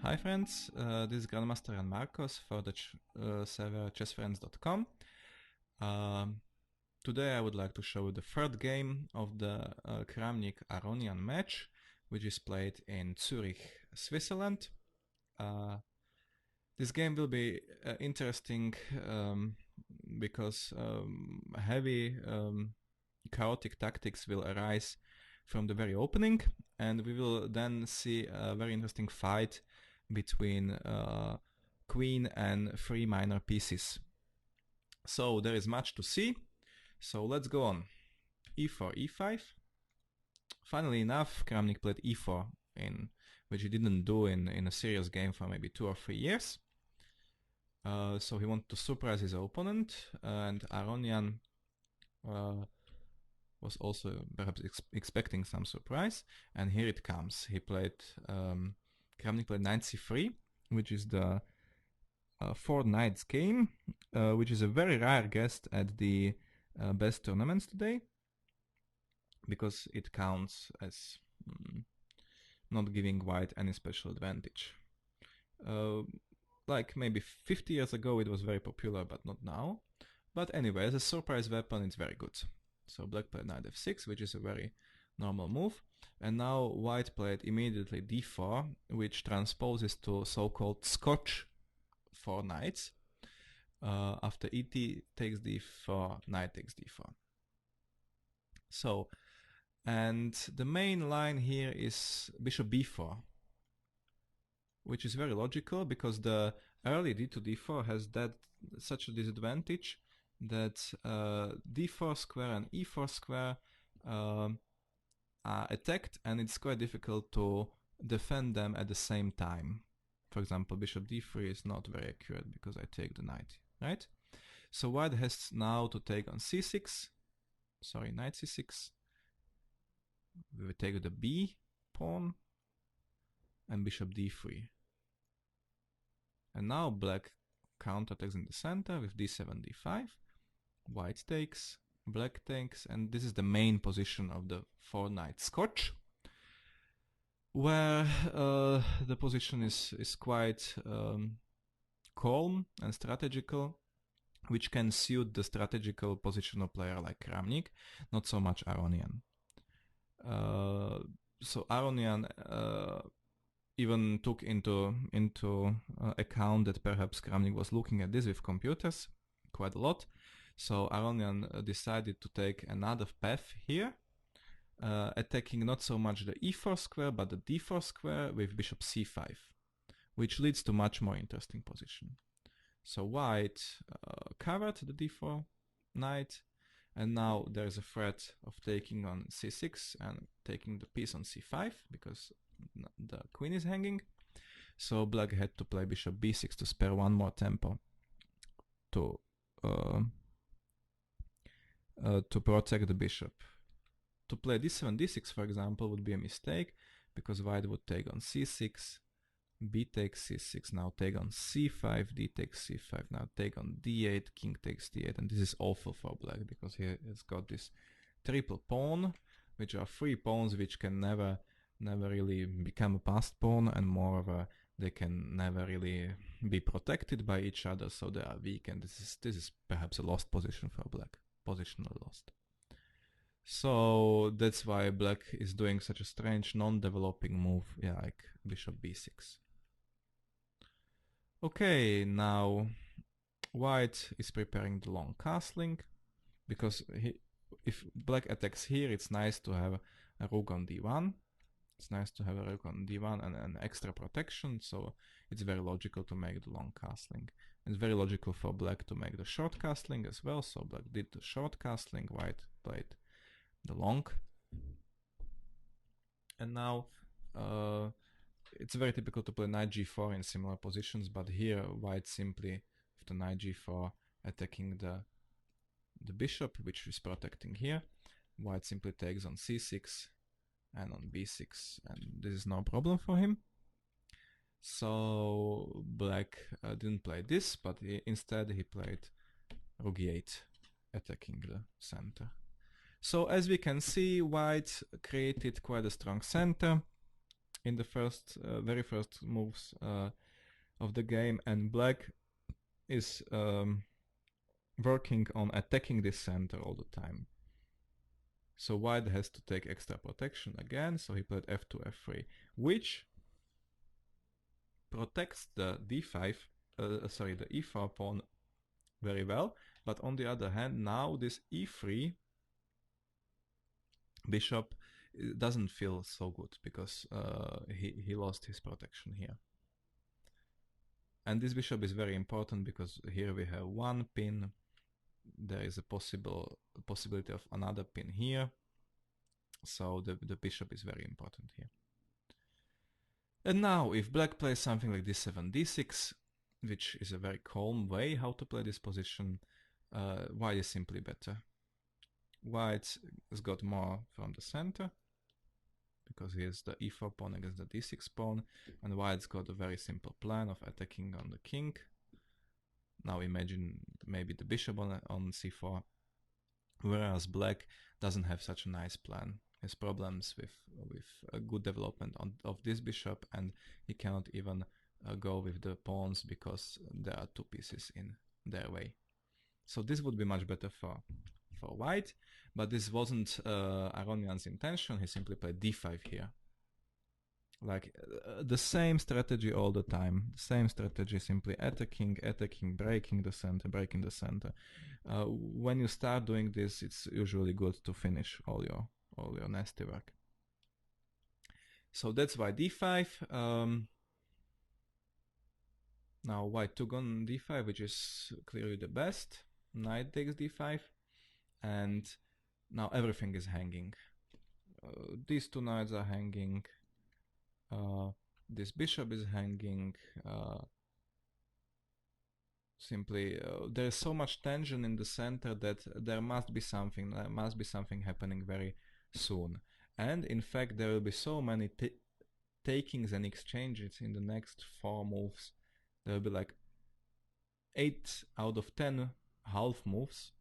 Hi friends, this is Grandmaster and Marcos for the server ChessFriends.com. Today I would like to show the third game of the Kramnik Aronian match, which is played in Zurich, Switzerland. This game will be interesting because heavy chaotic tactics will arise from the very opening, and we will then see a very interesting fight between queen and three minor pieces. So there is much to see, so let's go on. e4, e5. Funnily enough, Kramnik played e4, which he didn't do in a serious game for maybe 2 or 3 years. So he wanted to surprise his opponent, and Aronian was also perhaps expecting some surprise, and here it comes. He played Kramnik played knight c3, which is the 4 knights game, which is a very rare guest at the best tournaments today, because it counts as not giving white any special advantage. Like maybe 50 years ago it was very popular, but not now. But anyway, as a surprise weapon, it's very good. So black played knight f6, which is a very normal move. And now white played immediately d4, which transposes to so-called Scotch for knights. After et takes d4, knight takes d4. So, and the main line here is bishop b4, which is very logical because the early d to d4 has such a disadvantage that d4 square and e4 square are attacked, and it's quite difficult to defend them at the same time. For example, bishop d3 is not very accurate because I take the knight, right? So white has now to take on c6, sorry, knight c6. We will take the b pawn and bishop d3. And now black counterattacks in the center with d7, d5. White takes, black takes, and this is the main position of the 4 knight Scotch, where the position is quite calm and strategical, which can suit the strategical positional player like Kramnik, not so much Aronian. So Aronian even took into account that perhaps Kramnik was looking at this with computers quite a lot. So Aronian decided to take another path here, attacking not so much the e4 square but the d4 square with bishop c5, which leads to much more interesting position. So white covered the d4 knight, and now there's a threat of taking on c6 and taking the piece on c5 because the queen is hanging. So black had to play bishop b6 to spare one more tempo to protect the bishop. To play d7, d6, for example, would be a mistake because white would take on c6, b takes c6, now take on c5, d takes c5, now take on d8, king takes d8, and this is awful for black because he has got this triple pawn, which are 3 pawns which can never really become a passed pawn, and moreover they can never really be protected by each other, so they are weak, and this is perhaps a lost position for black, positional lost. So that's why black is doing such a strange non-developing move, yeah, like bishop b6. Okay, now white is preparing the long castling, because if black attacks here, it's nice to have a rook on d1. It's nice to have a rook on d1 and an extra protection, so it's very logical to make the long castling. It's very logical for black to make the short castling as well, so black did the short castling, white played the long. And now it's very typical to play knight g4 in similar positions, but here white simply, with the knight g4, attacking the bishop, which is protecting here. White simply takes on c6 and on b6, and this is no problem for him. So black didn't play this, but instead he played rook e8, attacking the center. So as we can see, white created quite a strong center, in the very first moves of the game, and black is working on attacking this center all the time. So white has to take extra protection again, so he played f2, f3, which protects the d5, the e4 pawn very well, but on the other hand, now this e3 bishop doesn't feel so good because he lost his protection here. And this bishop is very important because here we have one pin, there is a possibility of another pin here, so the bishop is very important here. And now if black plays something like d7, d6, which is a very calm way how to play this position, white is simply better. White has got more from the center because he has the e4 pawn against the d6 pawn, and white's got a very simple plan of attacking on the king. Now imagine maybe the bishop on c4, whereas black doesn't have such a nice plan. He has problems with a good development of this bishop, and he cannot even go with the pawns because there are two pieces in their way. So this would be much better for white, but this wasn't Aronian's intention. He simply played d5 here. Like the same strategy all the time. Same strategy, simply attacking, breaking the center. When you start doing this, it's usually good to finish all your nasty work. So that's why d5. Now white took on d5, which is clearly the best. Knight takes d5, and now everything is hanging. These two knights are hanging. This bishop is hanging. Simply, there is so much tension in the center that there must be something happening very soon. And in fact, there will be so many takings and exchanges in the next 4 moves. There will be like 8 out of 10 half moves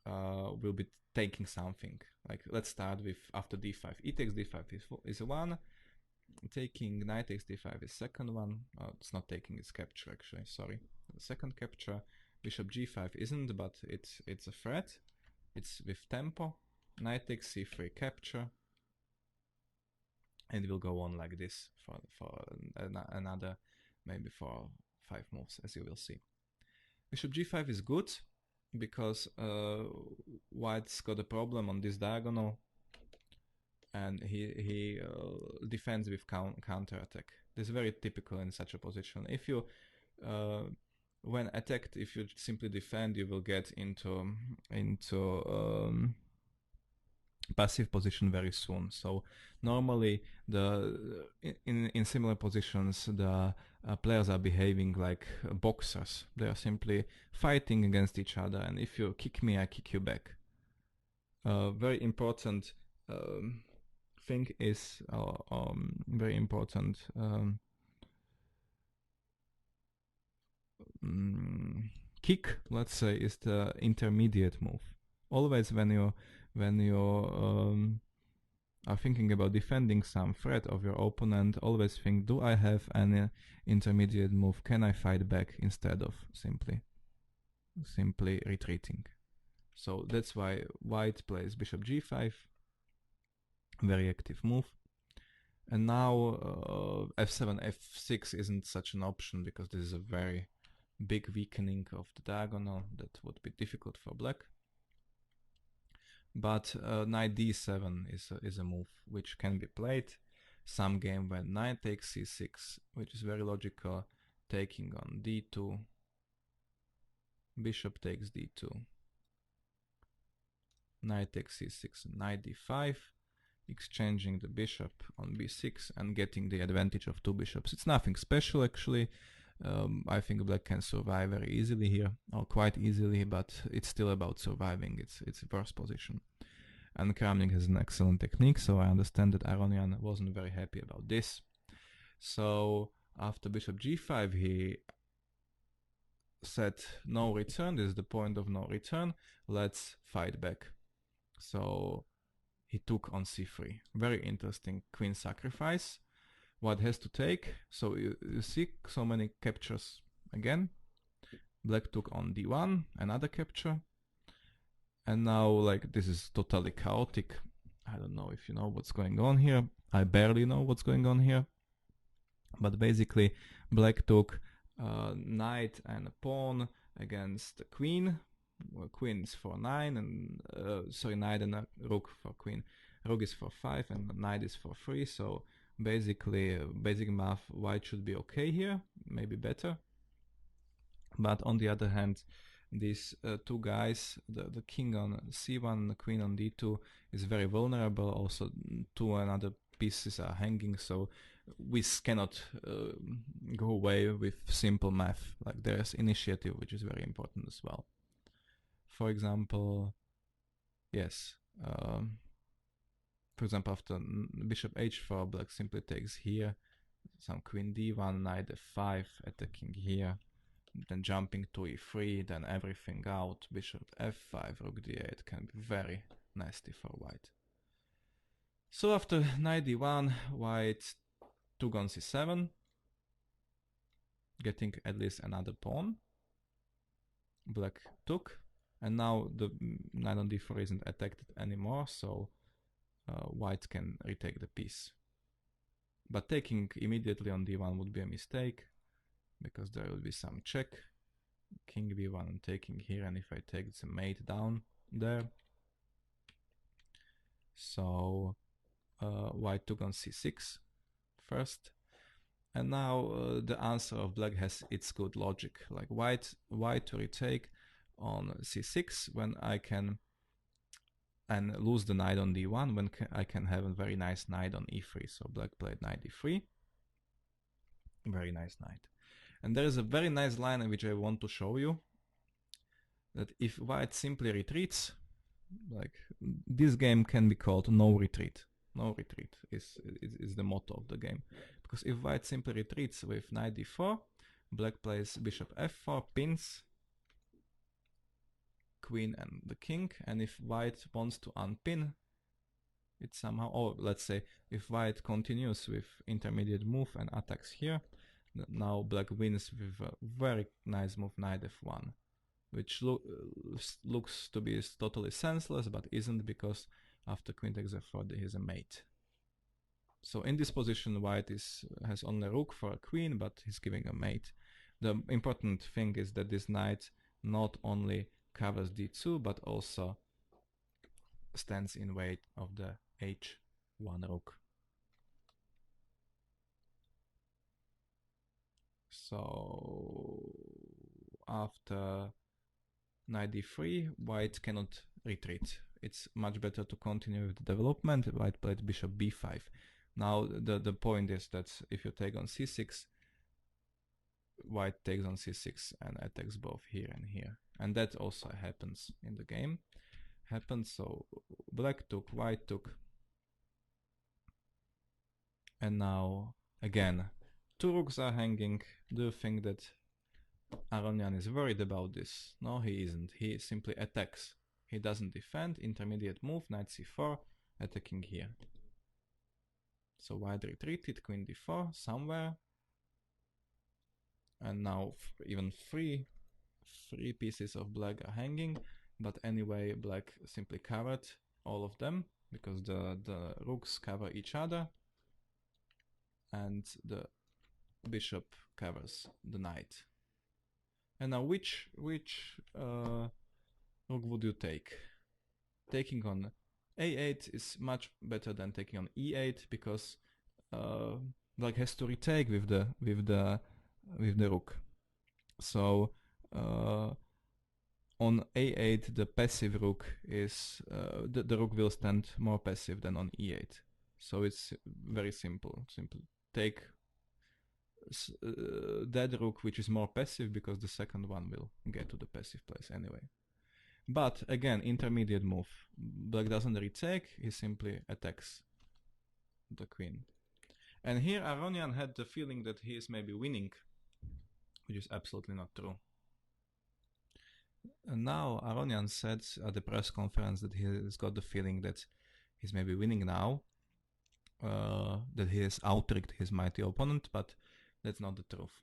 will be taking something. Like let's start with after d5. E takes d5 is 1. Taking knight takes d5 is second one. It's not taking, it's capture actually, sorry. The second capture. Bishop g5 isn't, but it's a threat. It's with tempo. Knight takes c3 capture. And it will go on like this for another maybe 4 or 5 moves, as you will see. Bishop g5 is good because white's got a problem on this diagonal, and he defends with counter attack. This is very typical in such a position. If you when attacked, if you simply defend, you will get into passive position very soon. So normally in similar positions the players are behaving like boxers. They are simply fighting against each other, and if you kick me, I kick you back. Very important thing is very important kick, let's say, is the intermediate move. Always when you are thinking about defending some threat of your opponent, always think, do I have any intermediate move? Can I fight back instead of simply retreating? So that's why white plays bishop g5, very active move. And now f7, f6 isn't such an option because this is a very big weakening of the diagonal that would be difficult for black. But knight d7 is a move which can be played. Some game when knight takes c6, which is very logical, taking on d2, bishop takes d2, knight takes c6, knight d5, exchanging the bishop on b6 and getting the advantage of 2 bishops. It's nothing special actually. I think black can survive very easily here, or quite easily, but it's still about surviving. It's a worse position. And Kramnik has an excellent technique, so I understand that Aronian wasn't very happy about this. So after bishop g5, he said no return. This is the point of no return. Let's fight back. So he took on c3. Very interesting queen sacrifice. white has to take. So you see so many captures again. Black took on d1, another capture. And now, like, this is totally chaotic. I don't know if you know what's going on here. I barely know what's going on here. But basically, black took knight and a pawn against the queen. Well, queen is for 9, and sorry, knight and a rook for queen. Rook is for 5, and knight is for 3. So basically, basic math, white should be okay here, maybe better. But on the other hand, these two guys, the king on c1 and the queen on d2 is very vulnerable. Also, two and other pieces are hanging, so we cannot go away with simple math. Like, there's initiative, which is very important as well. For example, yes, for example, after bishop h4, black simply takes here, some queen d1, knight f5, attacking here, then jumping to e3, then everything out, bishop f5, rook d8 can be very nasty for white. So after knight d1, white took on c7, getting at least another pawn. Black took, and now the knight on d4 isn't attacked anymore, so white can retake the piece. But taking immediately on d1 would be a mistake, because there will be some check. King b1 and taking here, and if I take, it's a mate down there. So white took on c6 first, and now the answer of black has its good logic. Like, white to retake on c6 when I can, and lose the knight on d1 when I can have a very nice knight on e3. So black played knight d3, very nice knight. And there is a very nice line which I want to show you, that if white simply retreats, like, this game can be called no retreat. No retreat is the motto of the game. Because if white simply retreats with knight d4, black plays bishop f4, pins queen and the king, and if white wants to unpin it somehow, or let's say if white continues with intermediate move and attacks here, now black wins with a very nice move, knight f1, which looks to be totally senseless, but isn't, because after queen takes f4 there is a mate. So in this position, white has only rook for a queen, but he's giving a mate. The important thing is that this knight not only covers d2, but also stands in way of the h1 rook. So after knight d3, white cannot retreat. It's much better to continue with the development. White played bishop b5. Now the point is that if you take on c6, white takes on c6 and attacks both here and here. And that also happens in the game. So black took, white took. And now, again, two rooks are hanging. Do you think that Aronian is worried about this? No, he isn't. He simply attacks. He doesn't defend. Intermediate move, knight c4, attacking here. So white retreated, queen d4 somewhere. And now even three pieces of black are hanging. But anyway, black simply covered all of them, because the rooks cover each other. And the bishop covers the knight. And now which rook would you take? Taking on a8 is much better than taking on e8, because black has to retake with the rook. So on a8 the passive rook is the rook will stand more passive than on e8. So it's very simple. Simply take that rook which is more passive, because the second one will get to the passive place anyway. But again, intermediate move. Black doesn't retake, he simply attacks the queen. And here Aronian had the feeling that he is maybe winning, which is absolutely not true. And now Aronian said at the press conference that he has got the feeling that he's maybe winning now. that he has out-tricked his mighty opponent, but that's not the truth.